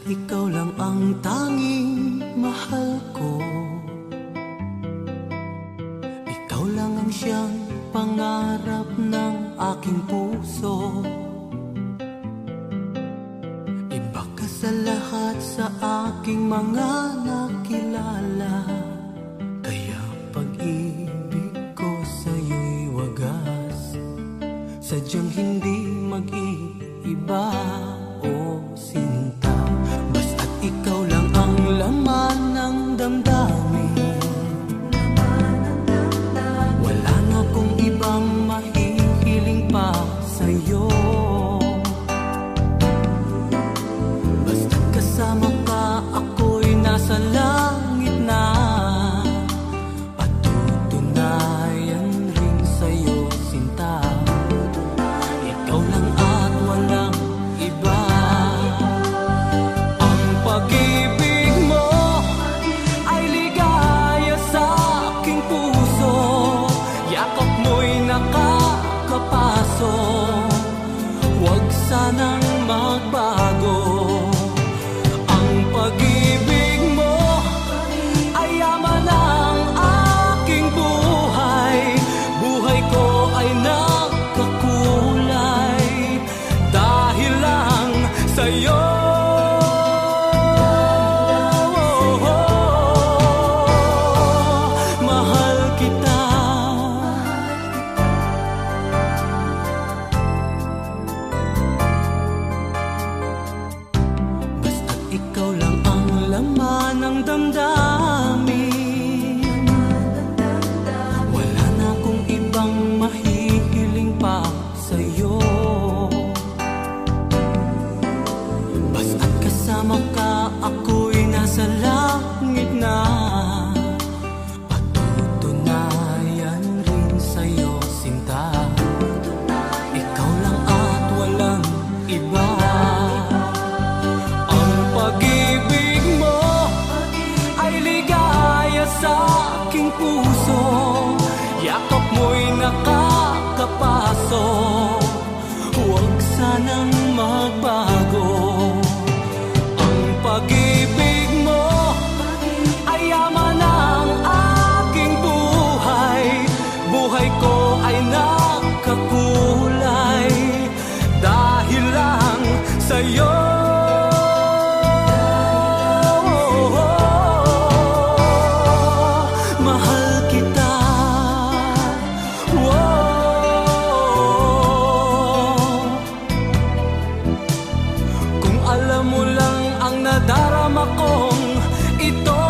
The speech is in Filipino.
ikaw lang ang tanging mahal ko. Ikaw lang ang siyang pangarap ng aking puso. Iba ka sa lahat sa aking mga nakilala. Kaya pag-ibig ko sa'yo'y wagas, sadyang hindi mag-iiba o sinta. Basta't ikaw lang ang laman ng damdamin. Wala na akong ibang mahihiling pa sa'yo. Basta't kasama ka, ako'y nasa langit na. Patutunayan rin sa'yo, sinta. Ikaw lang at walang iba. Ang pag-ibig mo ay ligaya sa aking puso. Yakap mo'y nakakapasok, huwag sanang magbago. Ang pag-ibig mo ay yaman ng aking buhay. Buhay ko ay nagkakulay dahil lang sa'yo. Mahal kita. Basta't ikaw lang ang laman ng damdamin. Wala na akong ibang mahihiling pa sa'yo. Basta't kasama ka, ako'y nasa langit na. Patutunayan rin sa'yo, sinta. Ikaw lang at walang iba. Ang pag-ibig mo ay ligaya sa aking puso. Yakap mo'y nakakapasok, huwag sanang magbago. Ang pag-ibig mo ay yaman ng aking buhay. Buhay ko ay nakakulay dahil lang sa'yo. Mahal kita. Kung alam mo lang ang nadarama kong ito.